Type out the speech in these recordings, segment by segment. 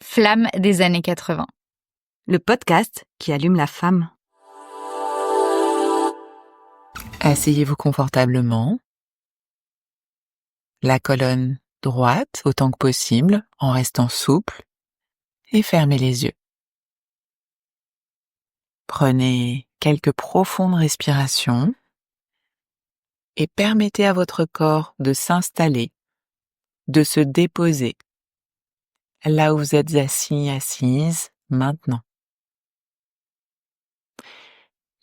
Flamme des années 80. Le podcast qui allume la femme. Asseyez-vous confortablement, la colonne droite autant que possible en restant souple et fermez les yeux. Prenez quelques profondes respirations et permettez à votre corps de s'installer, de se déposer là où vous êtes assis, assise, maintenant.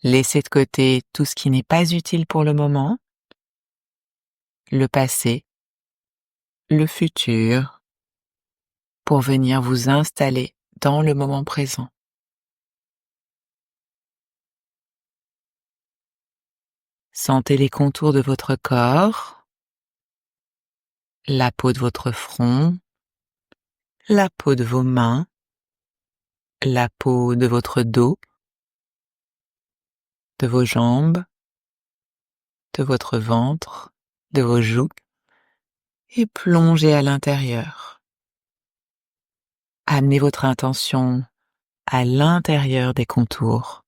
Laissez de côté tout ce qui n'est pas utile pour le moment, le passé, le futur, pour venir vous installer dans le moment présent. Sentez les contours de votre corps, la peau de votre front, la peau de vos mains, la peau de votre dos, de vos jambes, de votre ventre, de vos joues, et plongez à l'intérieur. Amenez votre intention à l'intérieur des contours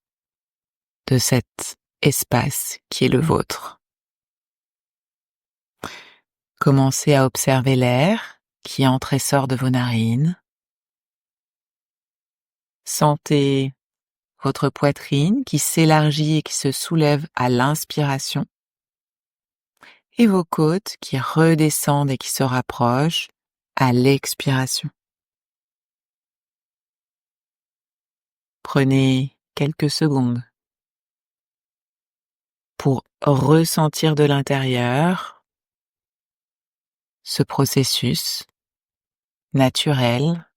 de cet espace qui est le vôtre. Commencez à observer l'air qui entre et sort de vos narines. Sentez votre poitrine qui s'élargit et qui se soulève à l'inspiration, et vos côtes qui redescendent et qui se rapprochent à l'expiration. Prenez quelques secondes pour ressentir de l'intérieur ce processus naturel,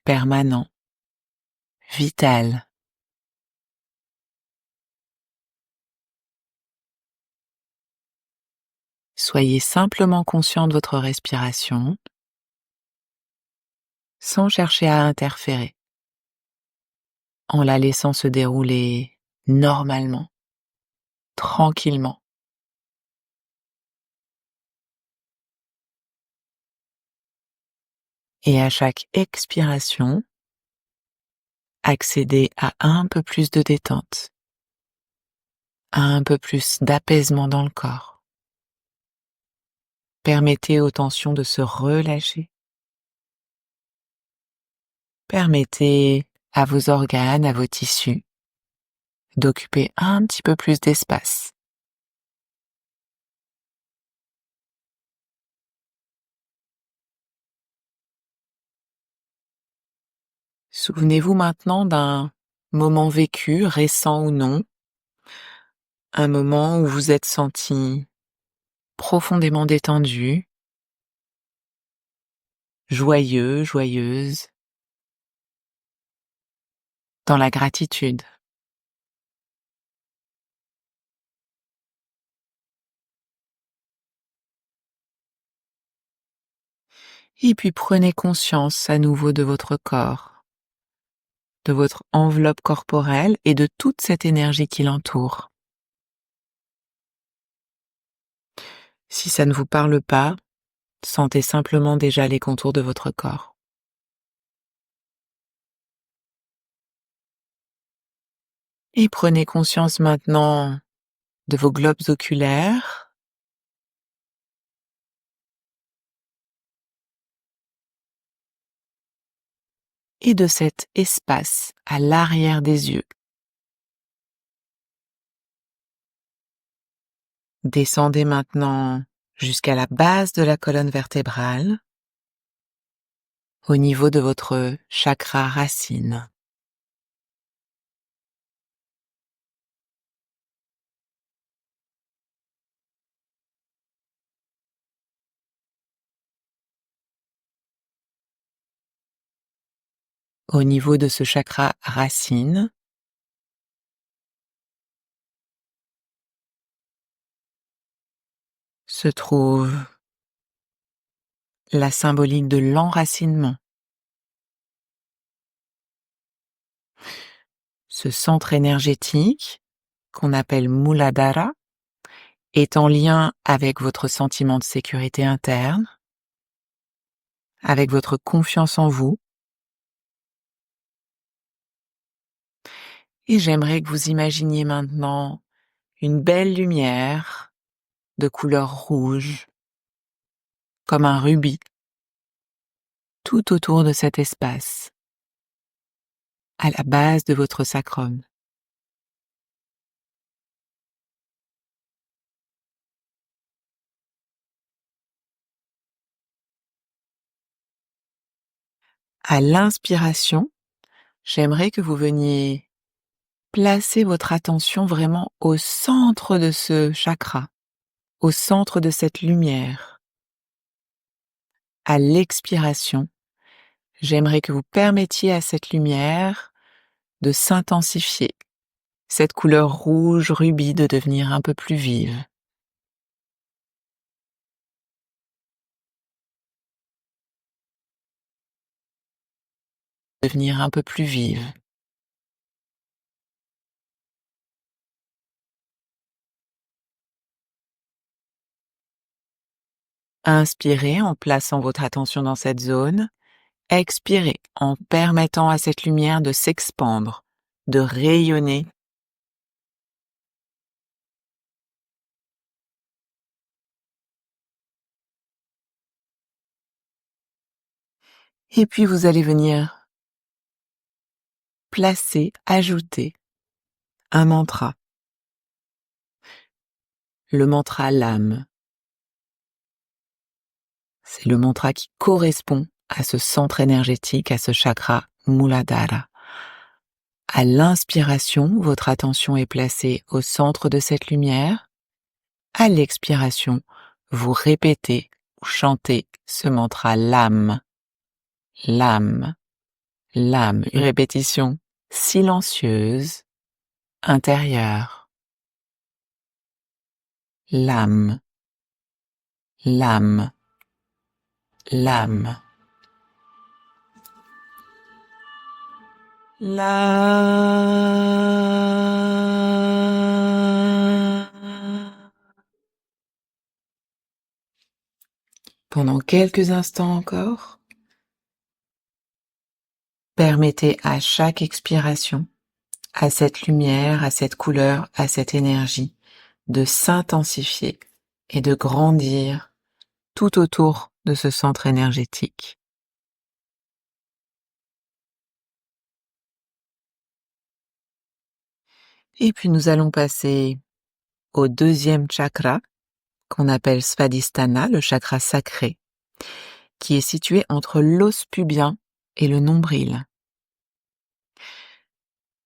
permanent, vital. Soyez simplement conscient de votre respiration, sans chercher à interférer, en la laissant se dérouler normalement, tranquillement. Et à chaque expiration, accédez à un peu plus de détente, à un peu plus d'apaisement dans le corps. Permettez aux tensions de se relâcher. Permettez à vos organes, à vos tissus, d'occuper un petit peu plus d'espace. Souvenez-vous maintenant d'un moment vécu, récent ou non, un moment où vous êtes senti profondément détendu, joyeux, joyeuse, dans la gratitude. Et puis prenez conscience à nouveau de votre corps, de votre enveloppe corporelle et de toute cette énergie qui l'entoure. Si ça ne vous parle pas, sentez simplement déjà les contours de votre corps. Et prenez conscience maintenant de vos globes oculaires, et de cet espace à l'arrière des yeux. Descendez maintenant jusqu'à la base de la colonne vertébrale, au niveau de votre chakra racine. Au niveau de ce chakra racine, se trouve la symbolique de l'enracinement. Ce centre énergétique, qu'on appelle Muladhara, est en lien avec votre sentiment de sécurité interne, avec votre confiance en vous, Et j'aimerais que vous imaginiez maintenant une belle lumière de couleur rouge, comme un rubis, tout autour de cet espace, à la base de votre sacrum. À l'inspiration, j'aimerais que vous veniez placer votre attention vraiment au centre de ce chakra, au centre de cette lumière. À l'expiration, j'aimerais que vous permettiez à cette lumière de s'intensifier, cette couleur rouge rubis de devenir un peu plus vive. Devenir un peu plus vive. Inspirez en plaçant votre attention dans cette zone. Expirez en permettant à cette lumière de s'expandre, de rayonner. Et puis vous allez venir placer, ajouter un mantra. Le mantra l'âme. C'est le mantra qui correspond à ce centre énergétique, à ce chakra Muladhara. À l'inspiration, votre attention est placée au centre de cette lumière. À l'expiration, vous répétez ou chantez ce mantra l'âme. L'âme. L'âme. Une répétition silencieuse, intérieure. L'âme. L'âme. L'âme. Pendant quelques instants encore, permettez à chaque expiration, à cette lumière, à cette couleur, à cette énergie, de s'intensifier et de grandir tout autour de ce centre énergétique. Et puis nous allons passer au deuxième chakra, qu'on appelle Svadhisthana, le chakra sacré, qui est situé entre l'os pubien et le nombril.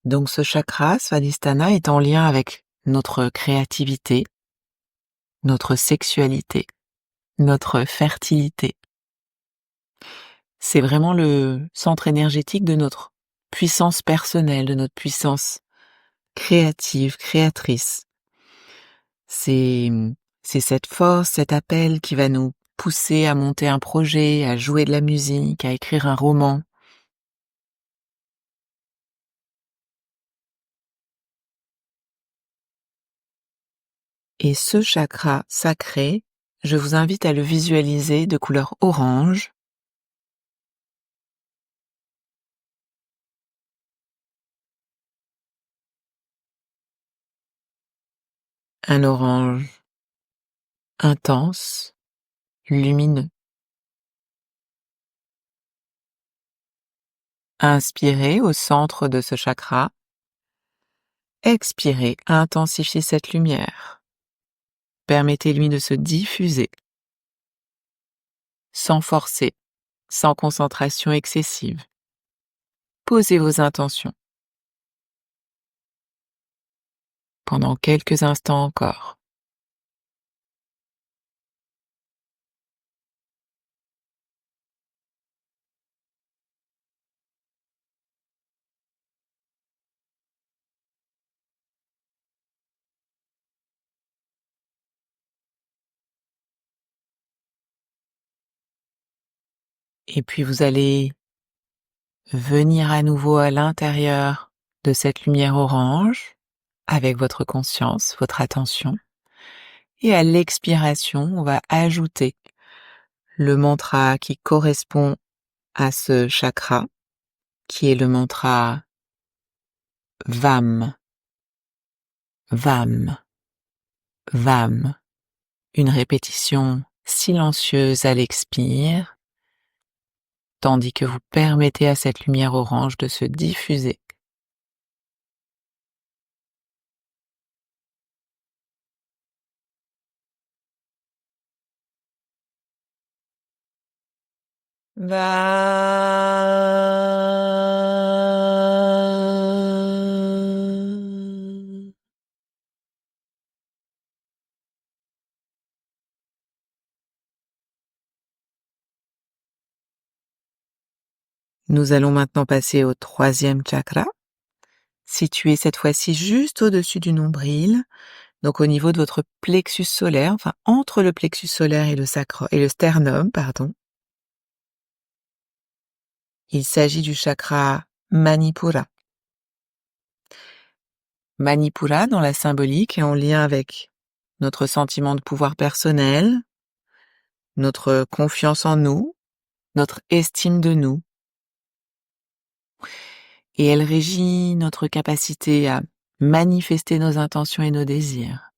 Donc ce chakra, Svadhisthana, est en lien avec notre créativité, notre sexualité, notre fertilité. C'est vraiment le centre énergétique de notre puissance personnelle, de notre puissance créative, créatrice. C'est cette force, cet appel qui va nous pousser à monter un projet, à jouer de la musique, à écrire un roman. Et ce chakra sacré, je vous invite à le visualiser de couleur orange. Un orange intense, lumineux. Inspirez au centre de ce chakra. Expirez, intensifiez cette lumière. Permettez-lui de se diffuser, sans forcer, sans concentration excessive. Posez vos intentions. Pendant quelques instants encore. Et puis vous allez venir à nouveau à l'intérieur de cette lumière orange avec votre conscience, votre attention. Et à l'expiration, on va ajouter le mantra qui correspond à ce chakra, qui est le mantra Vam, vam, vam. Une répétition silencieuse à l'expire, tandis que vous permettez à cette lumière orange de se diffuser. Nous allons maintenant passer au troisième chakra, situé cette fois-ci juste au-dessus du nombril, donc au niveau de votre plexus solaire, enfin entre le plexus solaire et le sternum, pardon. Il s'agit du chakra Manipura. Manipura, dans la symbolique, est en lien avec notre sentiment de pouvoir personnel, notre confiance en nous, notre estime de nous. Et elle régit notre capacité à manifester nos intentions et nos désirs.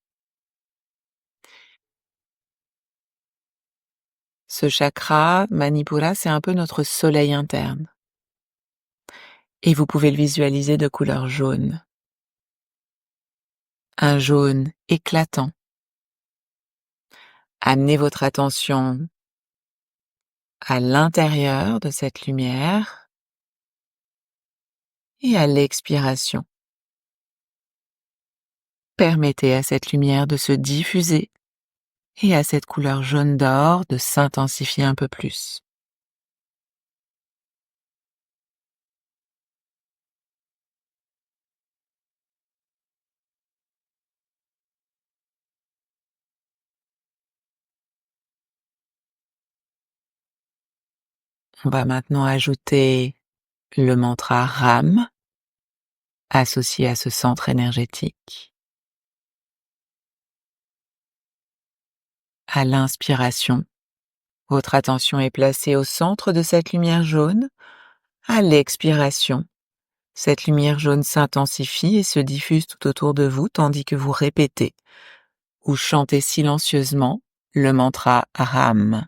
Ce chakra, Manipura, c'est un peu notre soleil interne. Et vous pouvez le visualiser de couleur jaune. Un jaune éclatant. Amenez votre attention à l'intérieur de cette lumière et à l'expiration. Permettez à cette lumière de se diffuser et à cette couleur jaune d'or de s'intensifier un peu plus. On va maintenant ajouter le mantra Ram associé à ce centre énergétique. À l'inspiration, votre attention est placée au centre de cette lumière jaune. À l'expiration, cette lumière jaune s'intensifie et se diffuse tout autour de vous tandis que vous répétez ou chantez silencieusement le mantra Ram.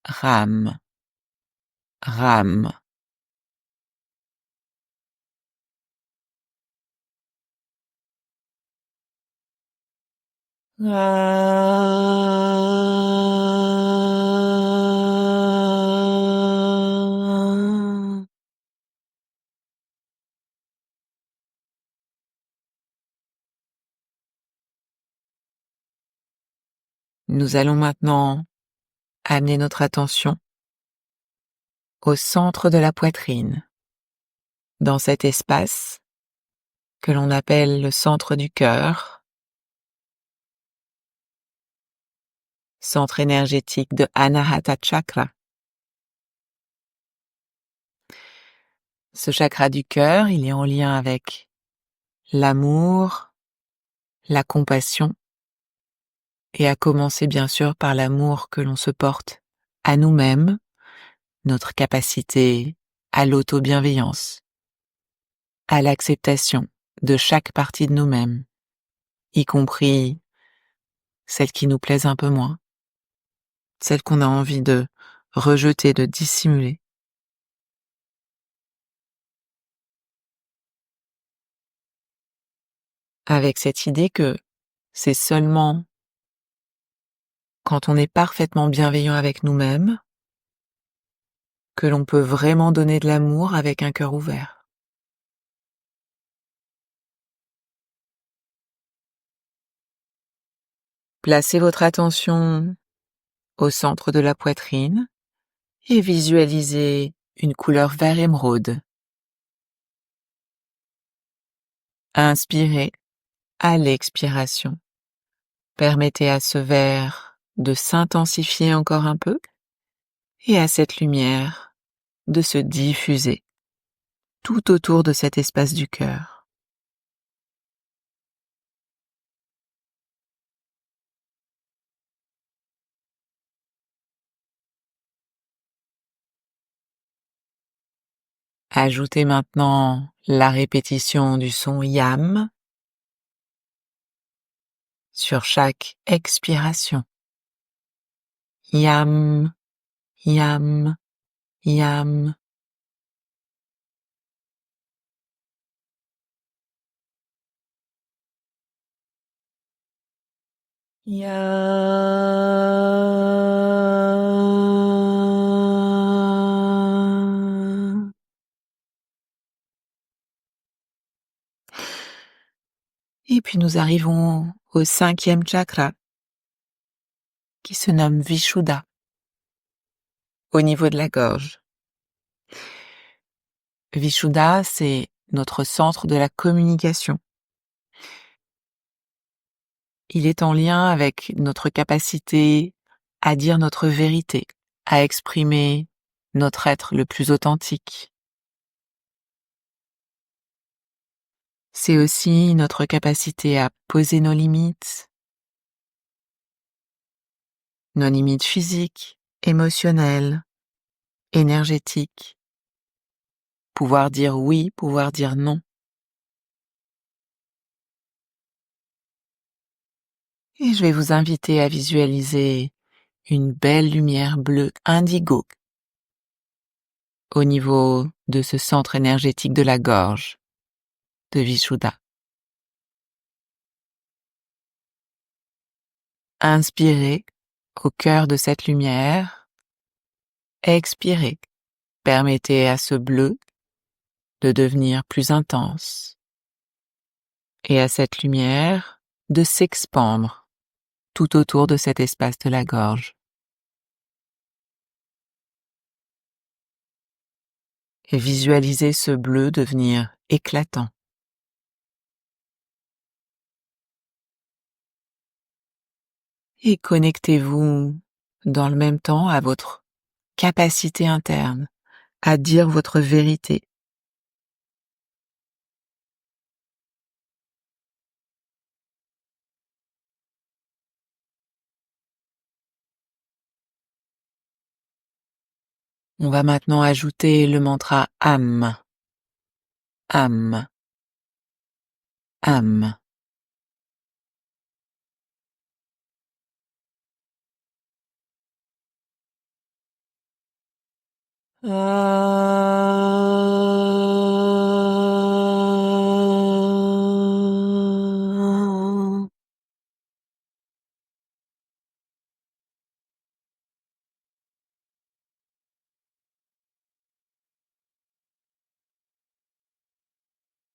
Ram. Ram. Nous allons maintenant amener notre attention au centre de la poitrine, dans cet espace que l'on appelle le centre du cœur, centre énergétique de Anahata Chakra. Ce chakra du cœur, il est en lien avec l'amour, la compassion, et à commencer bien sûr par l'amour que l'on se porte à nous-mêmes, notre capacité à l'auto-bienveillance, à l'acceptation de chaque partie de nous-mêmes, y compris celles qui nous plaisent un peu moins, celles qu'on a envie de rejeter, de dissimuler. Avec cette idée que c'est seulement quand on est parfaitement bienveillant avec nous-mêmes que l'on peut vraiment donner de l'amour avec un cœur ouvert. Placez votre attention au centre de la poitrine et visualisez une couleur vert émeraude. Inspirez à l'expiration. Permettez à ce vert de s'intensifier encore un peu et à cette lumière de se diffuser tout autour de cet espace du cœur. Ajoutez maintenant la répétition du son yam sur chaque expiration. Yam, yam, yam. Yam. Et puis nous arrivons au 5e chakra, qui se nomme Vishuddha, au niveau de la gorge. Vishuddha, c'est notre centre de la communication. Il est en lien avec notre capacité à dire notre vérité, à exprimer notre être le plus authentique. C'est aussi notre capacité à poser nos limites physiques, émotionnelles, énergétiques. Pouvoir dire oui, pouvoir dire non. Et je vais vous inviter à visualiser une belle lumière bleue indigo au niveau de ce centre énergétique de la gorge de Vishuddha. Inspirez au cœur de cette lumière. Expirez. Permettez à ce bleu de devenir plus intense et à cette lumière de s'expandre tout autour de cet espace de la gorge. Et visualisez ce bleu devenir éclatant. Et connectez-vous dans le même temps à votre capacité interne à dire votre vérité. On va maintenant ajouter le mantra Am. Am. Am.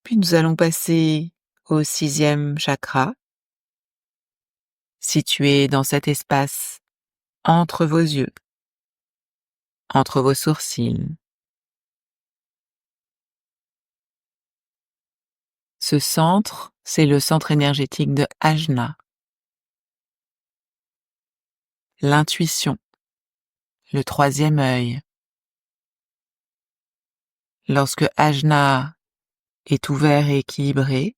Puis nous allons passer au 6e chakra, situé dans cet espace entre vos yeux, entre vos sourcils. Ce centre, c'est le centre énergétique de Ajna. L'intuition, le 3e œil. Lorsque Ajna est ouvert et équilibré,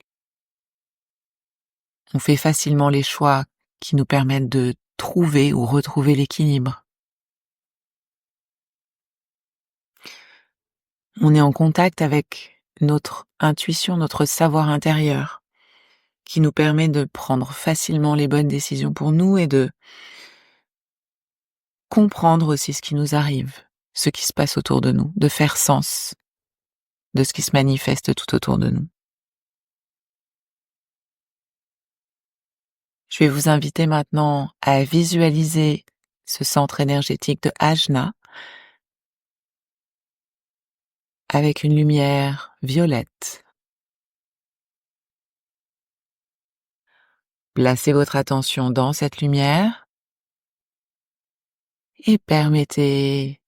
on fait facilement les choix qui nous permettent de trouver ou retrouver l'équilibre. On est en contact avec notre intuition, notre savoir intérieur, qui nous permet de prendre facilement les bonnes décisions pour nous et de comprendre aussi ce qui nous arrive, ce qui se passe autour de nous, de faire sens de ce qui se manifeste tout autour de nous. Je vais vous inviter maintenant à visualiser ce centre énergétique de Ajna avec une lumière violette. Placez votre attention dans cette lumière et permettez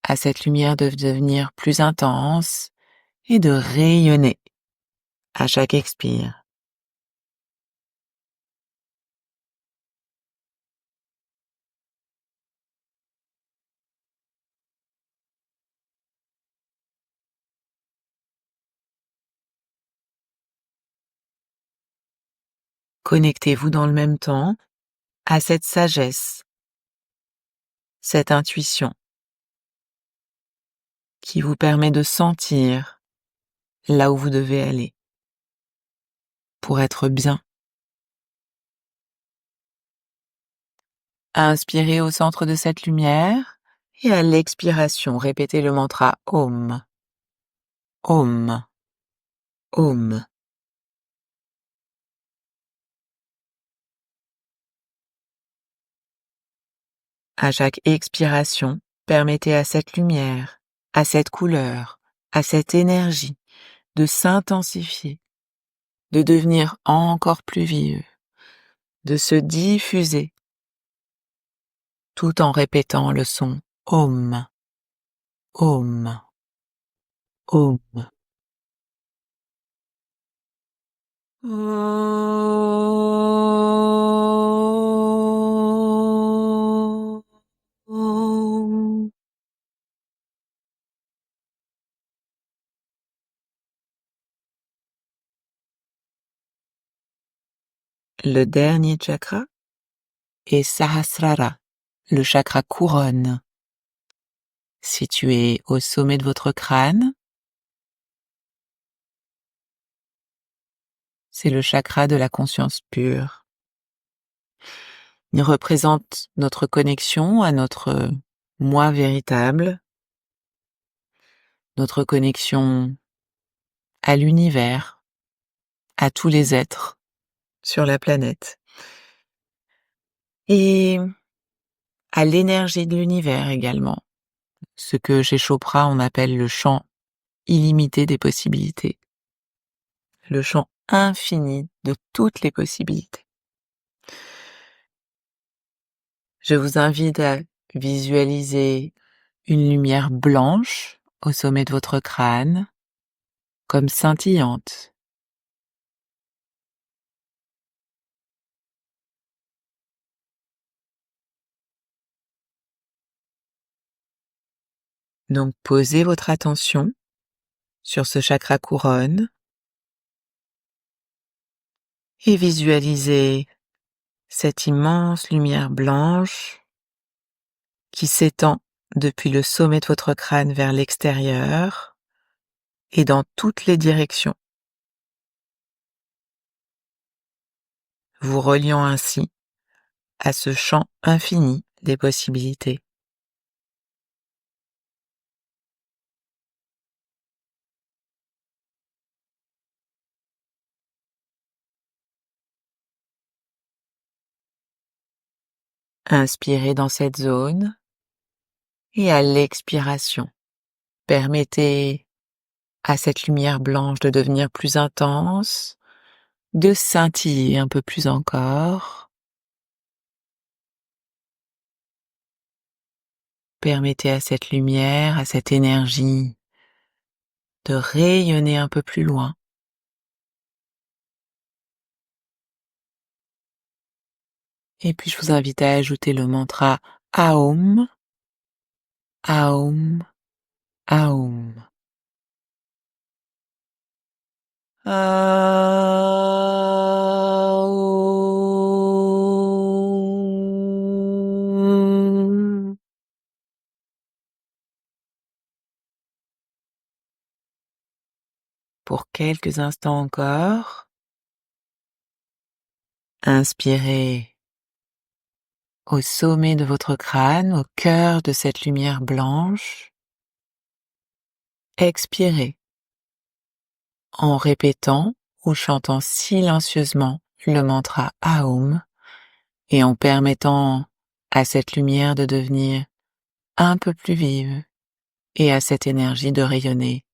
à cette lumière de devenir plus intense et de rayonner à chaque expire. Connectez-vous dans le même temps à cette sagesse, cette intuition qui vous permet de sentir là où vous devez aller pour être bien. Inspirez au centre de cette lumière et à l'expiration, répétez le mantra Om. Om. Om. À chaque expiration, permettez à cette lumière, à cette couleur, à cette énergie de s'intensifier, de devenir encore plus vive, de se diffuser, tout en répétant le son Om. Om. Om. Om. Le dernier chakra est Sahasrara, le chakra couronne, situé au sommet de votre crâne. C'est le chakra de la conscience pure. Il représente notre connexion à notre moi véritable, notre connexion à l'univers, à tous les êtres sur la planète et à l'énergie de l'univers également, ce que chez Chopra on appelle le champ illimité des possibilités, le champ infini de toutes les possibilités. Je vous invite à visualiser une lumière blanche au sommet de votre crâne, comme scintillante. Donc posez votre attention sur ce chakra couronne et visualisez cette immense lumière blanche qui s'étend depuis le sommet de votre crâne vers l'extérieur et dans toutes les directions, vous reliant ainsi à ce champ infini des possibilités. Inspirez dans cette zone et à l'expiration, permettez à cette lumière blanche de devenir plus intense, de scintiller un peu plus encore. Permettez à cette lumière, à cette énergie de rayonner un peu plus loin. Et puis je vous invite à ajouter le mantra Aum, Aum, Aum. Aum. Pour quelques instants encore, inspirez au sommet de votre crâne, au cœur de cette lumière blanche. Expirez en répétant ou chantant silencieusement le mantra Aum et en permettant à cette lumière de devenir un peu plus vive et à cette énergie de rayonner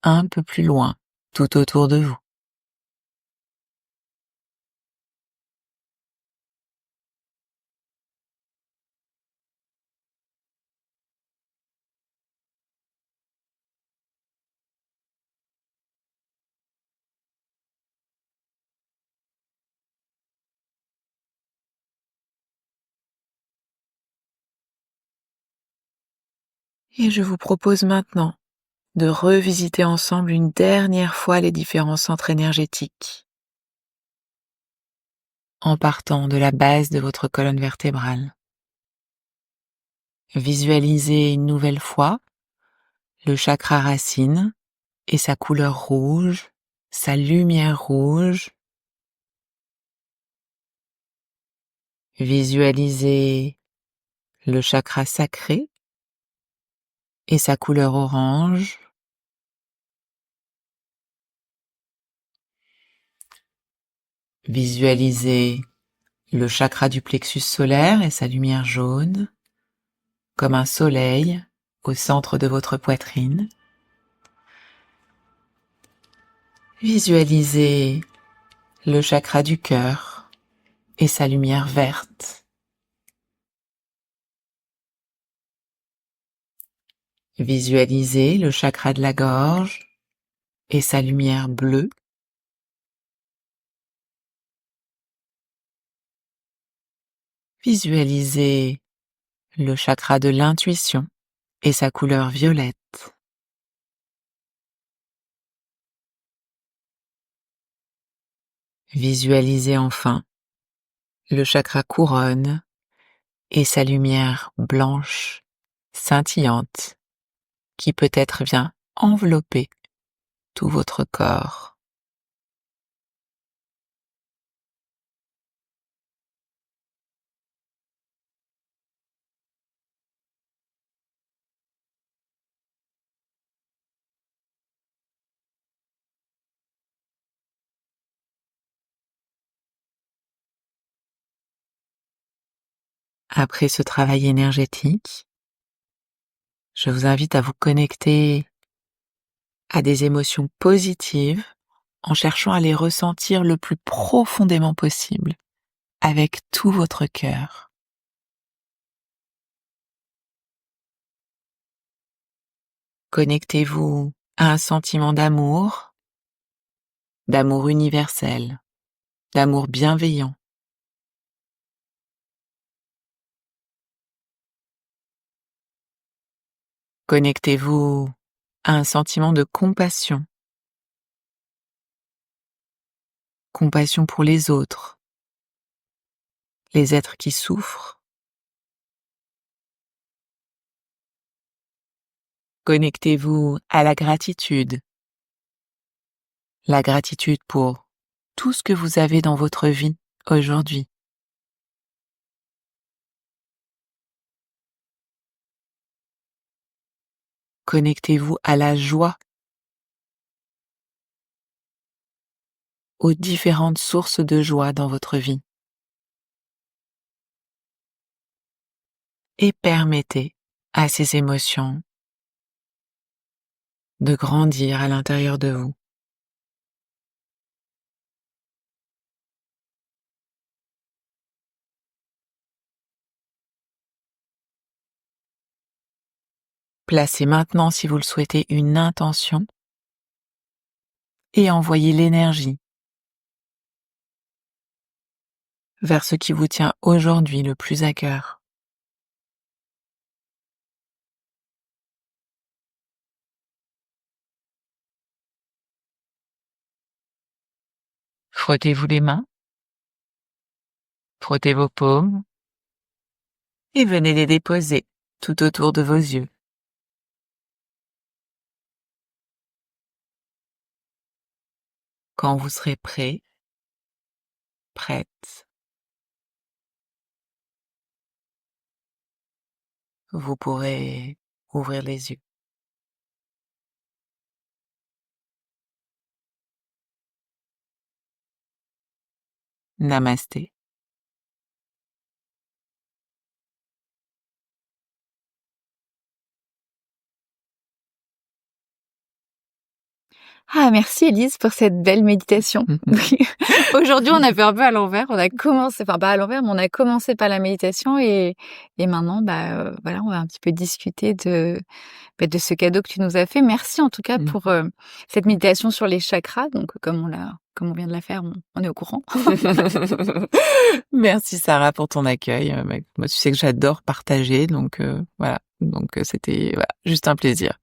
un peu plus loin tout autour de vous. Et je vous propose maintenant de revisiter ensemble une dernière fois les différents centres énergétiques en partant de la base de votre colonne vertébrale. Visualisez une nouvelle fois le chakra racine et sa couleur rouge, sa lumière rouge. Visualisez le chakra sacré et sa couleur orange. Visualisez le chakra du plexus solaire et sa lumière jaune, comme un soleil au centre de votre poitrine. Visualisez le chakra du cœur et sa lumière verte. Visualisez le chakra de la gorge et sa lumière bleue. Visualisez le chakra de l'intuition et sa couleur violette. Visualisez enfin le chakra couronne et sa lumière blanche, scintillante, qui peut-être vient envelopper tout votre corps. Après ce travail énergétique, je vous invite à vous connecter à des émotions positives en cherchant à les ressentir le plus profondément possible, avec tout votre cœur. Connectez-vous à un sentiment d'amour universel, d'amour bienveillant. Connectez-vous à un sentiment de compassion. Compassion pour les autres, les êtres qui souffrent. Connectez-vous à la gratitude pour tout ce que vous avez dans votre vie aujourd'hui. Connectez-vous à la joie, aux différentes sources de joie dans votre vie. Et permettez à ces émotions de grandir à l'intérieur de vous. Placez maintenant, si vous le souhaitez, une intention et envoyez l'énergie vers ce qui vous tient aujourd'hui le plus à cœur. Frottez-vous les mains, frottez vos paumes et venez les déposer tout autour de vos yeux. Quand vous serez prêt, prête, vous pourrez ouvrir les yeux. Namasté. Ah, merci Elise pour cette belle méditation. Aujourd'hui, on a fait un peu à l'envers. On a commencé, enfin pas à l'envers, mais on a commencé par la méditation et maintenant, voilà, on va un petit peu discuter de ce cadeau que tu nous as fait. Merci en tout cas pour cette méditation sur les chakras. Donc, comme on vient de la faire, on est au courant. Merci Sarah pour ton accueil. Moi, tu sais que j'adore partager, donc voilà. Donc c'était juste un plaisir.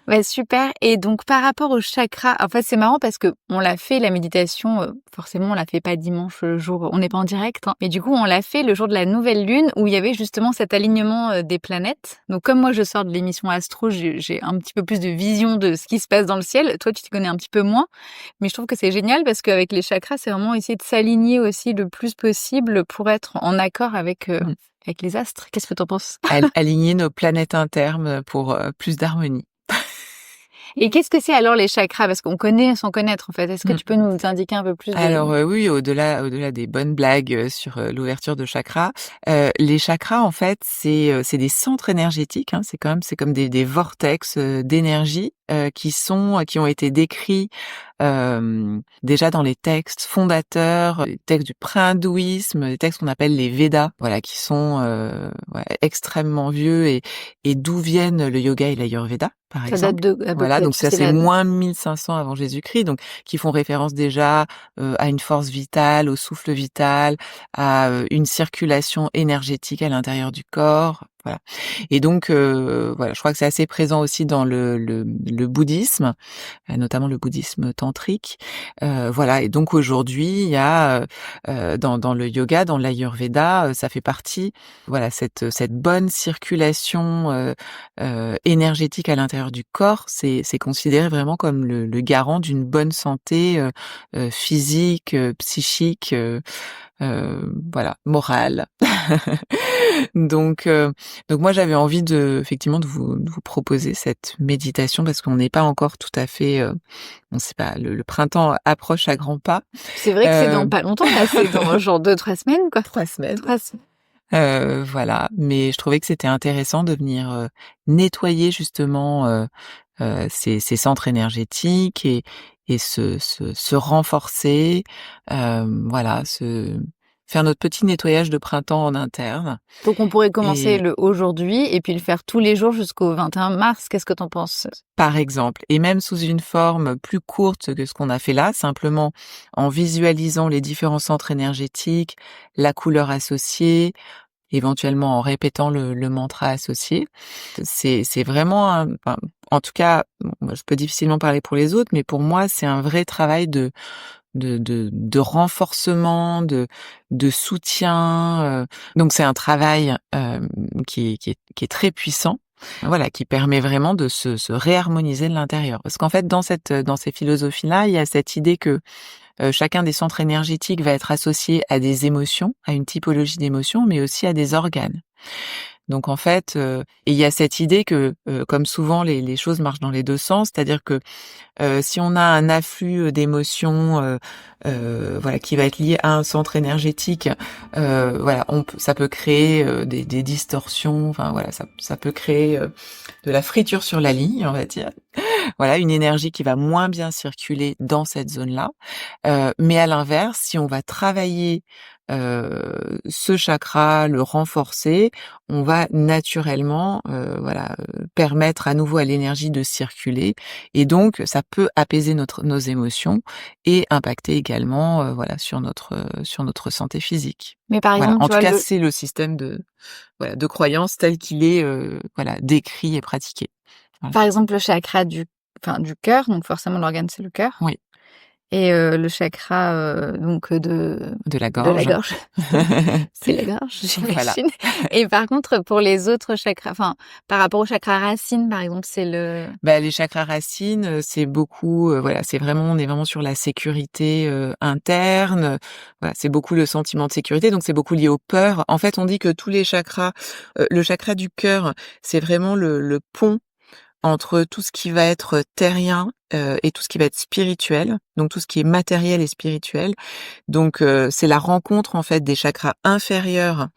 Ouais, super. Et donc, par rapport au chakra, en fait, c'est marrant parce que on l'a fait, la méditation, forcément, on la fait pas dimanche, le jour, on n'est pas en direct, hein. Mais du coup, on l'a fait le jour de la nouvelle lune où il y avait justement cet alignement des planètes. Donc, comme moi, je sors de l'émission Astro, j'ai un petit peu plus de vision de ce qui se passe dans le ciel. Toi, tu t'y connais un petit peu moins. Mais je trouve que c'est génial parce qu'avec les chakras, c'est vraiment essayer de s'aligner aussi le plus possible pour être en accord avec les astres. Qu'est-ce que t'en penses? Aligner nos planètes internes pour plus d'harmonie. Et qu'est-ce que c'est alors les chakras? Parce qu'on connaît sans connaître, en fait. Est-ce que tu peux nous indiquer un peu plus Alors oui, au-delà des bonnes blagues sur l'ouverture de chakras, les chakras en fait c'est des centres énergétiques, hein, c'est comme des vortex d'énergie qui ont été décrits déjà dans les textes fondateurs, les textes du pré-hindouisme, les textes qu'on appelle les Védas, voilà, qui sont extrêmement vieux et d'où viennent le yoga et l'ayurveda, par Ça date exemple. de à peu Voilà, près, donc tu ça sais c'est la moins 1500 avant Jésus-Christ, donc qui font référence déjà à une force vitale, au souffle vital, à une circulation énergétique à l'intérieur du corps, voilà. Et donc voilà, je crois que c'est assez présent aussi dans le bouddhisme, notamment le bouddhisme tantrique. Voilà, et donc aujourd'hui, il y a dans le yoga, dans l'ayurveda, ça fait partie, voilà, cette bonne circulation énergétique à l'intérieur du corps, c'est considéré vraiment comme le garant d'une bonne santé physique, psychique, voilà, morale. Donc moi j'avais envie effectivement de vous proposer cette méditation parce qu'on n'est pas encore tout à fait, on sait pas, le printemps approche à grands pas. C'est vrai que c'est dans Heu, pas longtemps, là, c'est dans genre 2-3 semaines, quoi. 3 semaines. 3 semaines. Voilà, mais je trouvais que c'était intéressant de venir nettoyer justement ces centres énergétiques et se renforcer, voilà, faire notre petit nettoyage de printemps en interne. Donc on pourrait commencer Et le aujourd'hui et puis le faire tous les jours jusqu'au 21 mars. Qu'est-ce que tu en penses? par exemple, et même sous une forme plus courte que ce qu'on a fait là, simplement en visualisant les différents centres énergétiques, la couleur associée, éventuellement en répétant le mantra associé. C'est vraiment enfin, en tout cas, bon, moi, je peux difficilement parler pour les autres, mais pour moi, c'est un vrai travail de renforcement, de soutien. Donc c'est un travail qui est très puissant. Voilà, qui permet vraiment de se réharmoniser de l'intérieur. Parce qu'en fait, dans ces philosophies-là, il y a cette idée que chacun des centres énergétiques va être associé à des émotions, à une typologie d'émotions, mais aussi à des organes. Donc en fait, et il y a cette idée que, comme souvent les choses marchent dans les 2 sens, c'est-à-dire que, si on a un afflux, d'émotions, voilà, qui va être lié à un centre énergétique, voilà, ça peut créer, des distorsions, enfin voilà, ça peut créer, de la friture sur la ligne, on va dire. Voilà, une énergie qui va moins bien circuler dans cette zone-là. Mais à l'inverse, si on va travailler, ce chakra, le renforcer, on va naturellement, voilà, permettre à nouveau à l'énergie de circuler et donc ça peut apaiser nos émotions et impacter également, voilà, sur notre santé physique. Mais par Voilà, exemple, en tu tout vois cas, le c'est le système de croyance tel qu'il est, voilà, décrit et pratiqué. Voilà. par exemple, le chakra du cœur, donc forcément l'organe, c'est le cœur Oui, et le chakra, donc de la de la gorge. gorge. C'est la gorge, Voilà. j'imagine. Et par contre, pour les autres chakras, enfin, par rapport au chakra racine, par exemple, c'est le Bah, les chakras racines, c'est beaucoup, voilà, on est vraiment sur la sécurité, interne, voilà, c'est beaucoup le sentiment de sécurité, donc c'est beaucoup lié aux peurs. En fait, on dit que tous les chakras, le chakra du cœur, c'est vraiment le pont entre tout ce qui va être terrien, et tout ce qui va être spirituel, donc tout ce qui est matériel et spirituel. Donc c'est la rencontre, en fait, des chakras inférieurs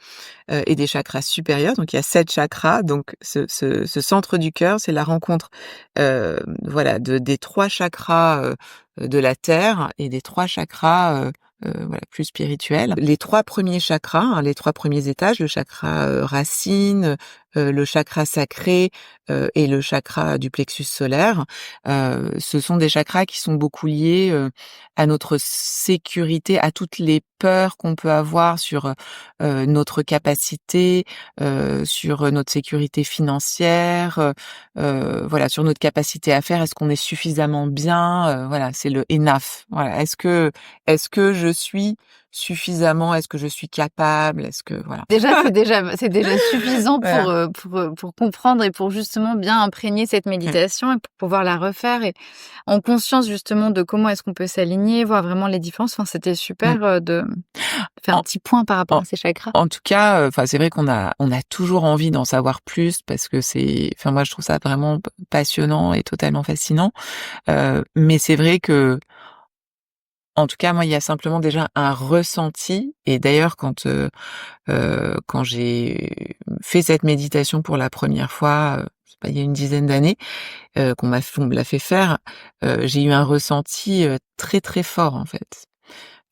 et des chakras supérieurs. Donc il y a 7 chakras. Donc ce centre du cœur, c'est la rencontre, voilà, des 3 chakras, de la terre et des 3 chakras, voilà, plus spirituels. Les 3 premiers chakras, hein, les 3 premiers étages, le chakra, racine, le chakra sacré et le chakra du plexus solaire. Ce sont des chakras qui sont beaucoup liés à notre sécurité, à toutes les peurs qu'on peut avoir sur notre capacité, sur notre sécurité financière, voilà, sur notre capacité à faire. Est-ce qu'on est suffisamment bien? Voilà, c'est le enough. Voilà, est-ce que je suis suffisamment? Est-ce que je suis capable? Est-ce que voilà. Déjà, c'est déjà suffisant Voilà. pour comprendre et pour justement bien imprégner cette méditation et pour pouvoir la refaire et en conscience justement de comment est-ce qu'on peut s'aligner, voir vraiment les différences. Enfin, c'était super de faire un En petit point par rapport en à ces chakras. en tout cas, enfin, c'est vrai qu'on a toujours envie d'en savoir plus parce que enfin, moi, je trouve ça vraiment passionnant et totalement fascinant. Mais c'est vrai que, en tout cas, moi, il y a simplement déjà un ressenti et d'ailleurs quand j'ai fait cette méditation pour la première fois, je sais pas, il y a une dizaine d'années, on me l'a fait faire, j'ai eu un ressenti, très, très fort, en fait.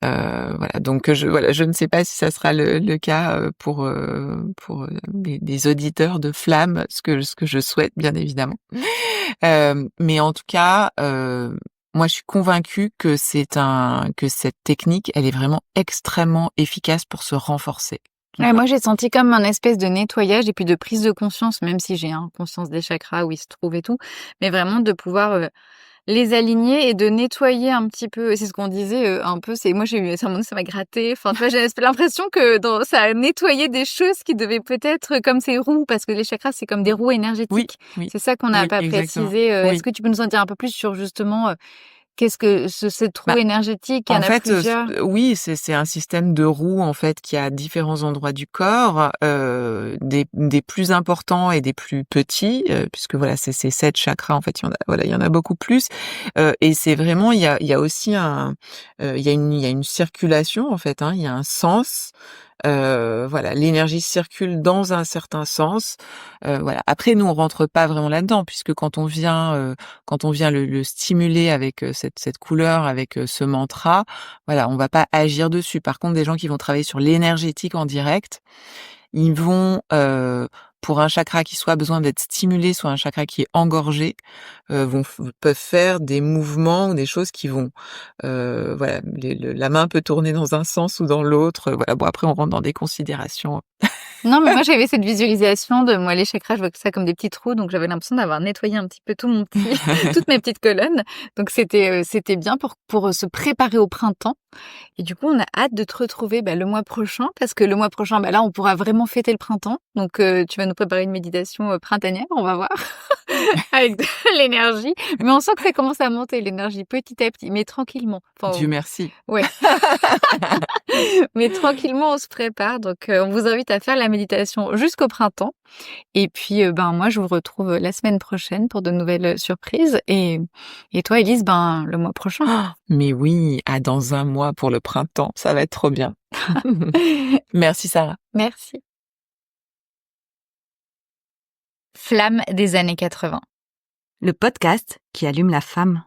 Voilà, donc je ne sais pas si ça sera le cas, pour des auditeurs de Flamme, ce que je souhaite bien évidemment. Mais en tout cas, moi je suis convaincue que que cette technique, elle est vraiment extrêmement efficace pour se renforcer. Ouais, Voilà. moi, j'ai senti comme un espèce de nettoyage et puis de prise de conscience, même si j'ai conscience des chakras où ils se trouvent et tout, mais vraiment de pouvoir les aligner et de nettoyer un petit peu. Et c'est ce qu'on disait un peu. C'est moi, j'ai eu ça m'a gratté. Enfin, tu vois, j'ai l'impression que ça a nettoyé des choses qui devaient peut-être comme ces roues, parce que les chakras c'est comme des roues Oui, énergétiques. oui, C'est ça qu'on n'a oui, pas exactement. précisé. Est-ce Oui. que tu peux nous en dire un peu plus sur justement qu'est-ce que cette roue Bah, énergétique? Il y en en a fait, plusieurs. oui, c'est un système de roues, en fait, qui a différents endroits du corps, des plus importants et des plus petits, puisque voilà, c'est ces 7 chakras, en fait, il y en a beaucoup plus, et c'est vraiment il y a aussi il y a une circulation, en fait, hein, il y a un sens, voilà, l'énergie circule dans un certain sens, voilà. Après nous, on rentre pas vraiment là-dedans puisque quand on vient le stimuler avec, cette couleur, avec, ce mantra, voilà, on va pas agir dessus. Par contre, des gens qui vont travailler sur l'énergétique en direct, ils vont, pour un chakra qui soit besoin d'être stimulé, soit un chakra qui est engorgé, peuvent faire des mouvements ou des choses qui vont, voilà, la main peut tourner dans un sens ou dans l'autre, voilà. Bon, après on rentre dans des considérations. Non, mais moi, j'avais cette visualisation de moi, les chakras, je vois que ça comme des petits trous, donc j'avais l'impression d'avoir nettoyé un petit peu tout mon petit toutes mes petites colonnes. Donc c'était bien pour se préparer au printemps. Et du coup, on a hâte de te retrouver, le mois prochain parce que le mois prochain, là, on pourra vraiment fêter le printemps. Donc tu vas nous préparer une méditation, printanière, on va voir, avec de l'énergie. Mais on sent que ça commence à monter l'énergie petit à petit, mais tranquillement. Enfin, Dieu merci. ouais. Mais tranquillement, on se prépare. Donc, on vous invite à faire la méditation jusqu'au printemps. Et puis, moi, je vous retrouve la semaine prochaine pour de nouvelles surprises. Et toi, Élise, le mois prochain. Mais oui, dans un mois pour le printemps, ça va être trop bien. Merci Sarah. Merci. Flamme des années 80. Le podcast qui allume la femme.